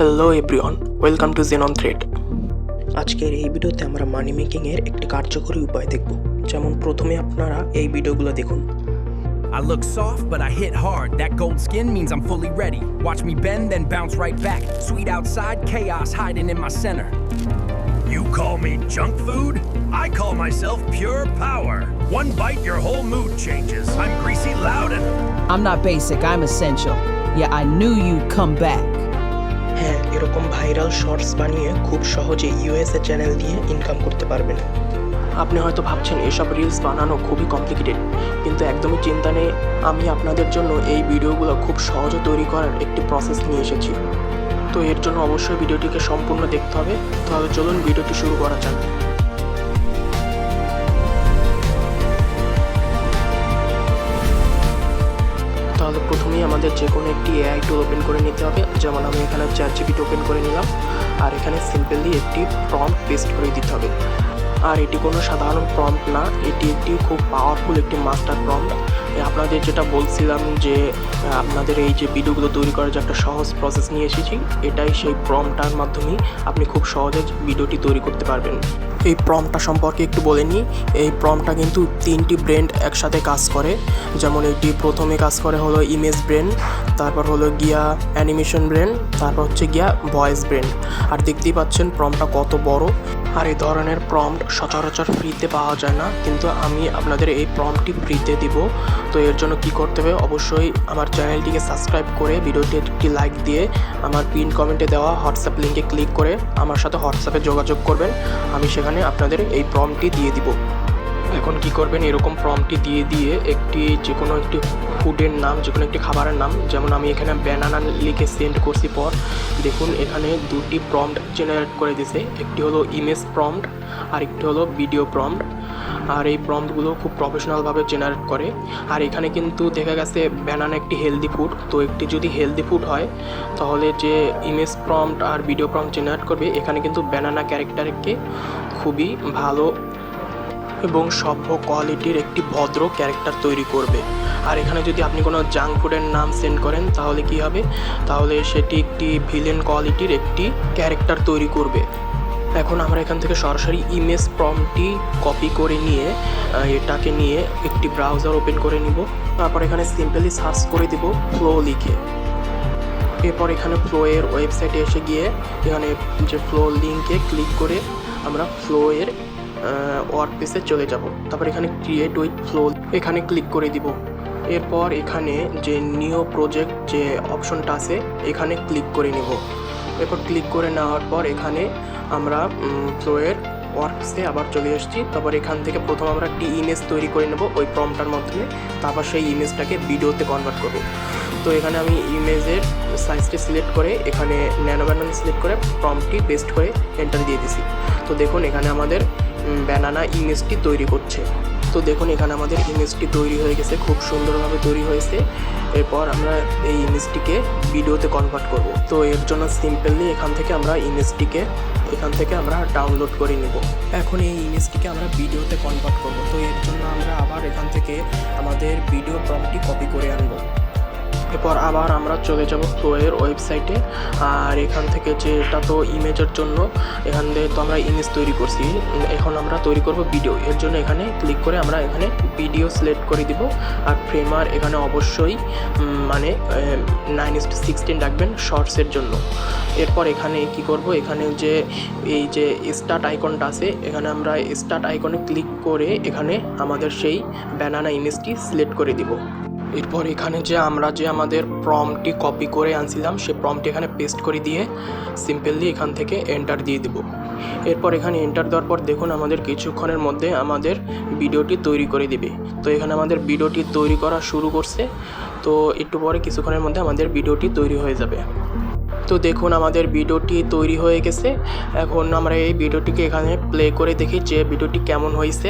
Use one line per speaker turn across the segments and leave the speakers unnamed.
Hello everyone, welcome to xenon thread. আজকের এই ভিডিওতে আমরা মানি মেকিংয়ের একটি কার্যকরী উপায় দেখব। যেমন প্রথমে আপনারা এই ভিডিওগুলো দেখুন।
I look soft, but I hit hard. That gold skin means I'm fully ready. Watch me bend, then bounce right back. Sweet outside, chaos hiding in my center. You call me junk food? I call myself pure power. One bite, your whole mood changes. I'm greasy, loud, and...
I'm not basic, I'm essential. Yeah, I knew you'd come back.
হ্যাঁ, এরকম viral shorts বানিয়ে খুব সহজে USA channel দিয়ে income করতে পারবেন। আপনি হয়তো ভাবছেন এসব রিলস বানানো খুবই কমপ্লিকেটেড, কিন্তু একদমই চিন্তা নেই, আমি আপনাদের জন্য এই ভিডিওগুলো খুব সহজে তৈরি করার একটি প্রসেস নিয়ে এসেছি। তো এর জন্য অবশ্যই ভিডিওটিকে সম্পূর্ণ দেখতে হবে। তাহলে চলুন ভিডিওটি শুরু করা যাক। তাহলে প্রথমেই আমাদের যে কোনো একটি এআই টুল ওপেন করে নিতে হবে। যেমন আমি এখানে চ্যাটজিপিটি ওপেন করে নিলাম, আর এখানে সিম্পলি একটি প্রম্পট পেস্ট করে দিতে হবে। আর এটি কোনো সাধারণ প্রম্পট না, এটি একটি খুব পাওয়ারফুল একটি মাস্টার প্রম্পট। আপনাদের যেটা বলছিলাম যে আপনাদের এই যে ভিডিওগুলো তৈরি করার যে একটা সহজ প্রসেস নিয়ে এসেছি, এটাই সেই প্রম্পটটার মাধ্যমেই আপনি খুব সহজে ভিডিওটি তৈরি করতে পারবেন। এই প্রম্পটটা সম্পর্কে একটু বলে নিই। এই প্রম্পটটা কিন্তু 3টি ব্রেন একসাথে কাজ করে। যেমন এটি প্রথমে কাজ করে হলো ইমেজ ব্রেন, তারপর হলো গিয়া অ্যানিমেশন ব্রেন, তারপর হচ্ছে গিয়া ভয়েস ব্রেন। আর দেখতেই পাচ্ছেন প্রম্পটটা কত বড়। আর এই ধরনের প্রম্পট সচরাচর ফ্রিতে পাওয়া যায় না, কিন্তু আমি আপনাদের এই প্রম্পটটি ফ্রিতে দিব। তো এর জন্য কি করতে হবে, অবশ্যই আমার চ্যানেলটিকে সাবস্ক্রাইব করে ভিডিওটি একটি লাইক দিয়ে আমার পিন কমেন্টে দেওয়া হোয়াটসঅ্যাপ লিঙ্কে ক্লিক করে আমার সাথে হোয়াটসঅ্যাপে যোগাযোগ করবেন। আমি সেখানে আপনাদের এই প্রম্পটটি দিয়ে দিব। এখন কি করবেন, এরকম প্রম্পটটি দিয়ে একটি যে কোনো একটি ফুডের নাম, যে কোনো একটি খাবারের নাম, যেমন আমি এখানে ব্যানানা লিখে সেন্ড করছি। পর দেখুন এখানে 2টি প্রম্পট জেনারেট করে দিছে। একটি হলো ইমেজ প্রম্পট আর একটি হলো ভিডিও প্রম্পট। আর এই প্রম্পটগুলো খুব প্রফেশনালভাবে জেনারেট করে। আর এখানে কিন্তু দেখা গেছে ব্যানানা একটি হেলদি ফুড, তো একটি যদি হেলদি ফুড হয় তাহলে যে ইমেজ প্রম্পট আর ভিডিও প্রম্পট জেনারেট করবে, এখানে কিন্তু ব্যানানা ক্যারেক্টারকে খুবই ভালো এবং সভ্য কোয়ালিটির একটি ভদ্র ক্যারেক্টার তৈরি করবে। আর এখানে যদি আপনি কোনো জাঙ্ক ফুডের নাম সেন্ড করেন তাহলে কি হবে, তাহলে সেটি একটি ভিলেন কোয়ালিটির একটি ক্যারেক্টার তৈরি করবে। এখন আমরা এখান থেকে সরাসরি ইমেজ প্রম্পটটি কপি করে নিয়ে এটাকে নিয়ে একটি ব্রাউজার ওপেন করে নিব। তারপর এখানে সিম্পলি সার্চ করে দিব ফ্লো লিখে। এরপর এখানে ফ্লোয়ের ওয়েবসাইটে এসে গিয়ে এখানে যে ফ্লো লিঙ্কে ক্লিক করে আমরা ফ্লোয়ের ওয়ার্কপ্লেসে চলে যাব। তারপর এখানে ক্রিয়েট উইথ ফ্লো এখানে ক্লিক করে দিব। এরপর এখানে যে নিউ প্রজেক্ট যে অপশনটা আছে এখানে ক্লিক করে নেব। এরপর ক্লিক করে নেওয়ার পর এখানে আমরা ফ্লোয়ের ওয়ার্কসে আবার চলে এসেছি। তারপর এখান থেকে প্রথম আমরা একটি ইমেজ তৈরি করে নেব ওই প্রম্পটটার মাধ্যমে, তারপর সেই ইমেজটাকে ভিডিওতে কনভার্ট করব। তো এখানে আমি ইমেজের সাইজটি সিলেক্ট করে এখানে ন্যানো ব্যানানা সিলেক্ট করে প্রম্পটটি পেস্ট করে এন্টার দিয়ে দিছি। তো দেখুন এখানে আমাদের ব্যানানা ইমেজটি তৈরি করছে। তো দেখুন এখানে আমাদের ইমেজটি তৈরি হয়ে গেছে, খুব সুন্দরভাবে তৈরি হয়েছে। এরপর আমরা এই ইমেজটিকে ভিডিওতে কনভার্ট করব। তো এর জন্য সিম্পলি এখান থেকে আমরা ইমেজটিকে ডাউনলোড করে নিব। এখন এই ইমেজটিকে আমরা ভিডিওতে কনভার্ট করব। তো এর জন্য আমরা আবার এখান থেকে আমাদের ভিডিও প্রম্পটটি কপি করে আনব। এরপর আবার আমরা চলে যাব ফ্লোয়ের ওয়েবসাইটে। আর এখান থেকে যে এটা তো ইমেজের জন্য, এখান থেকে তো আমরা ইমেজ তৈরি করছি, এখন আমরা তৈরি করব ভিডিও। এর জন্য এখানে ক্লিক করে আমরা এখানে ভিডিও সিলেক্ট করে দিব। আর ফ্রেমার এখানে অবশ্যই 9:16 রাখবেন শর্টসের জন্য। এরপর এখানে কি করব, এখানে যে এই যে স্টার্ট আইকনটা আছে এখানে আমরা স্টার্ট আইকনে ক্লিক করে এখানে আমাদের সেই ব্যানানা ইমেজটি সিলেক্ট করে দিব। এরপর এখানে যে আমরা আমাদের প্রম্পটটি কপি করে আনছিলাম সেই প্রম্পটটি এখানে পেস্ট করে দিয়ে সিম্পলি এখান থেকে এন্টার দিয়ে দেব। এরপর এখানে এন্টার দেওয়ার পর দেখুন আমাদের কিছুক্ষণের মধ্যে আমাদের ভিডিওটি তৈরি করে দিবে। তো এখানে আমাদের ভিডিওটি তৈরি করা শুরু করছে। তো একটু পরে কিছুক্ষণের মধ্যে আমাদের ভিডিওটি তৈরি হয়ে যাবে। তো দেখুন আমাদের ভিডিওটি তৈরি হয়ে গেছে। এখন আমরা এই ভিডিওটিকে এখানে প্লে করে দেখি যে ভিডিওটি কেমন হয়েছে।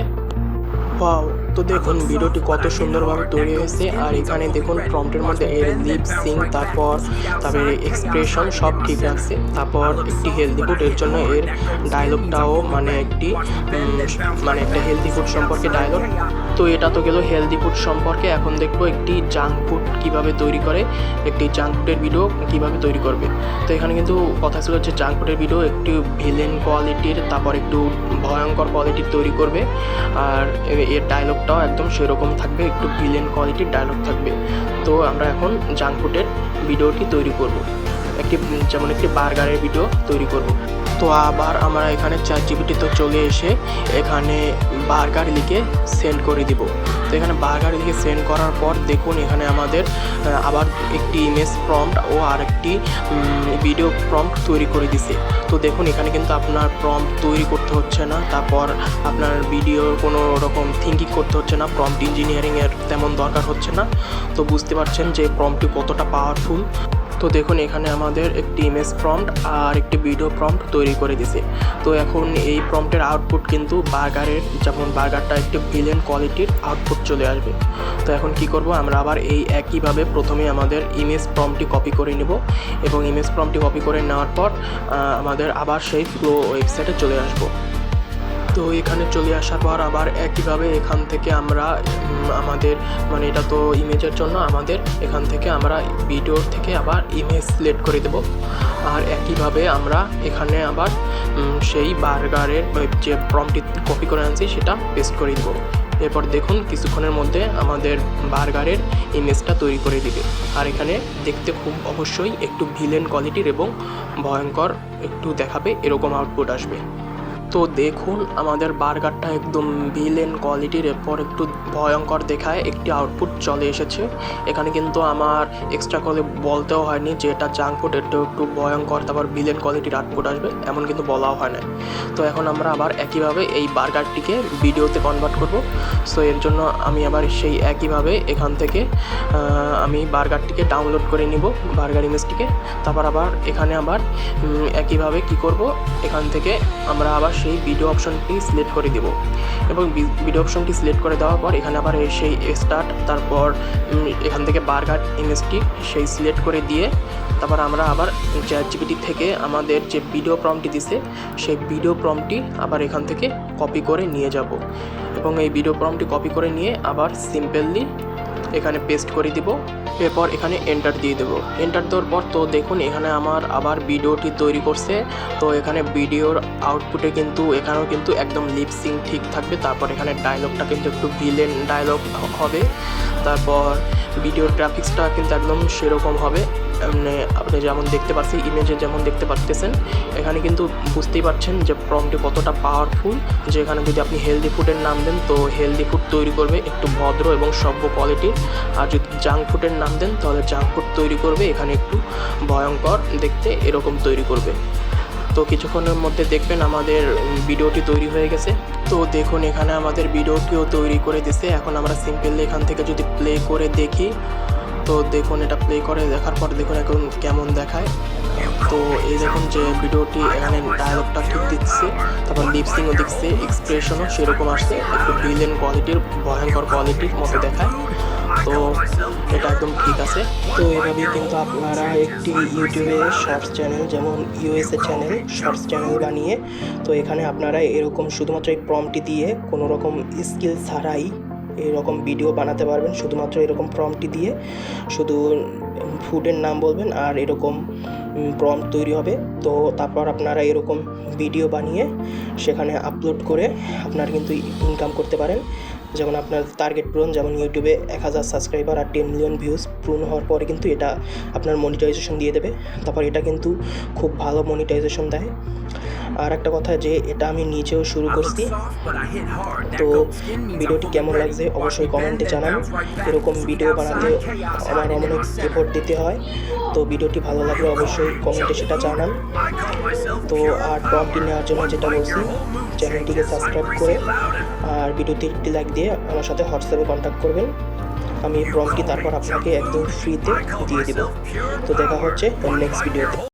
ওয়াও, তো দেখুন ভিডিওটি কত সুন্দরভাবে তৈরি হয়েছে। আর এখানে দেখুন প্রম্পটের মধ্যে এর লিপ সিং, তারপরে এক্সপ্রেশন সব ঠিক আছে। তারপর একটি হেলদি ফুড, এর জন্য এর ডায়লগটাও মানে একটা হেলদি ফুড সম্পর্কে ডায়লগ। তো এটা তো গেল হেলদি ফুড সম্পর্কে। এখন দেখবো একটি জাঙ্ক ফুড কীভাবে তৈরি করে, একটি জাঙ্ক ফুডের ভিডিও কীভাবে তৈরি করবে। তো এখানে কিন্তু কথা ছিল যে জাঙ্ক ফুডের ভিডিও একটু ভিলেন কোয়ালিটির, তারপর একটু ভয়ঙ্কর কোয়ালিটির তৈরি করবে। আর এর ডায়লগটাও একদম সেরকম থাকবে, একটু ভিলেন কোয়ালিটির ডায়লগ থাকবে। তো আমরা এখন জাঙ্ক ফুডের ভিডিওটি তৈরি করব, যেমন একটি বার্গারের ভিডিও তৈরি করব। তো আবার আমরা এখানে ChatGPT-তে চলে এসে এখানে বার্গার লিখে সেন্ড করে দিব। তো এখানে বার্গার লিখে সেন্ড করার পর দেখুন এখানে আমাদের আবার একটি ইমেজ প্রম্পট ও আরেকটি ভিডিও প্রম্পট তৈরি করে দিছে। তো দেখুন এখানে কিন্তু আপনার প্রম্পট তৈরি করতে হচ্ছে না, তারপর আপনার ভিডিওর কোনো রকম থিঙ্কিং করতে হচ্ছে না, প্রম্পট ইঞ্জিনিয়ারিংয়ের তেমন দরকার হচ্ছে না। তো বুঝতে পারছেন যে প্রম্পটটি কতটা পাওয়ারফুল। তো দেখুন এখানে আমাদের একটি ইমেজ প্রম্পট আর একটি ভিডিও প্রম্পট তৈরি করে দিছে। তো এখন এই প্রম্পটের আউটপুট কিন্তু যেমন বার্গারটা একটি ভিলেন কোয়ালিটির আউটপুট চলে আসবে। তো এখন কি করব, আমরা আবার এই একইভাবে প্রথমে আমাদের ইমেজ প্রম্পটটি কপি করে নেব, এবং ইমেজ প্রম্পটটি কপি করে নেওয়ার পর আমাদের আবার সেই ফ্লো ওয়েবসাইটে চলে আসব। তো এখানে চলে আসার পর আবার একইভাবে এখান থেকে আমরা আমাদের এটা তো ইমেজের জন্য আমাদের এখান থেকে আমরা ভিডিওর থেকে আবার ইমেজ সিলেক্ট করে দেব। আর একইভাবে আমরা এখানে আবার সেই বার্গারের যে প্রম্পটটি কপি করে আনছি সেটা পেস্ট করে দেব। এরপর দেখুন কিছুক্ষণের মধ্যে আমাদের বার্গারের ইমেজটা তৈরি করে দিবে। আর এখানে দেখতে খুব অবশ্যই একটু ভিলেন কোয়ালিটির এবং ভয়ঙ্কর একটু দেখাবে, এরকম আউটপুট আসবে। তো দেখুন আমাদের বার্গারটা একদম ভিলেন কোয়ালিটির, এরপর একটু ভয়ঙ্কর দেখায় একটি আউটপুট চলে এসেছে। এখানে কিন্তু আমার এক্সট্রা করে বলতেও হয়নি যে এটা জাঙ্ক ফুড, এটা একটু ভয়ঙ্কর তারপর ভিলেন কোয়ালিটির আউটপুট আসবে, এমন কিন্তু বলাও হয় না। তো এখন আমরা আবার একইভাবে এই বার্গারটিকে ভিডিওতে কনভার্ট করব। সো এর জন্য আমি আবার সেই একইভাবে এখান থেকে আমি বার্গারটিকে ডাউনলোড করে নিব, বার্গার ইমেজটিকে। তারপর আবার এখানে আবার একইভাবে কি করব, এখান থেকে আমরা আবার সেই ভিডিও অপশনটি সিলেক্ট করে দেব, এবং ভিডিও অপশনটি সিলেক্ট করে দেওয়ার পর এখানে আবার সেই স্টার্ট, তারপর এখান থেকে বার্গার ইমেজটি সেই সিলেক্ট করে দিয়ে তারপর আমরা আবার ChatGPT থেকে আমাদের যে ভিডিও প্রম্পটটি দিছে সেই ভিডিও প্রম্পটটি আবার এখান থেকে কপি করে নিয়ে যাব, এবং এই ভিডিও প্রম্পটটি কপি করে নিয়ে আবার সিম্পলি এখানে পেস্ট করে দিব। এরপর এখানে এন্টার দিয়ে দেবো। এন্টার দেওয়ার পর তো দেখুন এখানে আমার আবার ভিডিওটি তৈরি করছে। তো এখানে ভিডিওর আউটপুটে কিন্তু এখানেও কিন্তু একদম লিপসিং ঠিক থাকবে। তারপর এখানে ডায়লগটা কিন্তু একটু ভিলেন ডায়লগ হবে। তারপর ভিডিওর গ্রাফিক্সটা কিন্তু একদম সেরকম হবে, আপনি যেমন দেখতে পাচ্ছেন ইমেজে যেমন দেখতে পাচ্ছেন। এখানে কিন্তু বুঝতেই পারছেন যে প্রম্পটটি কতটা পাওয়ারফুল, যে এখানে যদি আপনি হেলদি ফুডের নাম দেন তো হেলদি ফুড তৈরি করবে একটু ভদ্র এবং সভ্য কোয়ালিটির, আর যদি জাঙ্ক ফুডের নাম দেন তাহলে জাঙ্ক ফুড তৈরি করবে এখানে একটু ভয়ঙ্কর দেখতে, এরকম তৈরি করবে। তো কিছুক্ষণের মধ্যে দেখবেন আমাদের ভিডিওটি তৈরি হয়ে গেছে। তো দেখুন এখানে আমাদের ভিডিওটিও তৈরি করে দিছে। এখন আমরা সিম্পলি এখান থেকে যদি প্লে করে দেখি, তো দেখুন এটা প্লে করে দেখার পর দেখুন এখন কেমন দেখায়। তো এই দেখুন যে ভিডিওটি এখানে ডায়লগটা ঠিক দিচ্ছে, তারপর লিপসিংও দিচ্ছে, এক্সপ্রেশনও সেরকম আসছে, একটু ভিলেন কোয়ালিটির ভয়ঙ্কর কোয়ালিটির মতো দেখায়। তো এটা একদম ঠিক আছে। তো এভাবেই কিন্তু আপনারা একটি ইউটিউবে শর্টস চ্যানেল, যেমন USA চ্যানেল শর্টস চ্যানেল বানিয়ে, তো এখানে আপনারা এরকম শুধুমাত্র এই প্রম্পটটি দিয়ে কোনো রকম স্কিল ছাড়াই এরকম ভিডিও বানাতে পারবেন। শুধুমাত্র এরকম প্রম্পটটি দিয়ে শুধু ফুডের নাম বলবেন আর এরকম প্রম্পট তৈরি হবে। তো তারপর আপনারা এরকম ভিডিও বানিয়ে সেখানে আপলোড করে আপনারা কিন্তু ইনকাম করতে পারেন। যেমন আপনার টার্গেট পূরণ, যেমন ইউটিউবে 1000 সাবস্ক্রাইবার আর 10 মিলিয়ন ভিউজ পূরণ হওয়ার পরে কিন্তু এটা আপনার মনিটাইজেশন দিয়ে দেবে। তারপর এটা কিন্তু খুব ভালো মনিটাইজেশন দেয়। আর একটা কথা যে এটা আমি নিজেও শুরু করছি। তো ভিডিওটি কেমন লাগছে অবশ্যই কমেন্টে জানান। এরকম ভিডিও বানাতে আমার অনেক এফোর্ট দিতে হয়। তো ভিডিওটি ভালো লাগলে অবশ্যই কমেন্টে সেটা জানান। তো আর প্রম্পটটি নেওয়ার জন্য যেটা বলছি, চ্যানেলটিকে সাবস্ক্রাইব করে আর ভিডিওটি একটি লাইক দিয়ে আমার সাথে হোয়াটসঅ্যাপে কন্ট্যাক্ট করবেন। আমি প্রম্পটটি তারপর আপনাকে একদম ফ্রিতে দিয়ে দিব। তো দেখা হচ্ছে নেক্সট ভিডিওতে।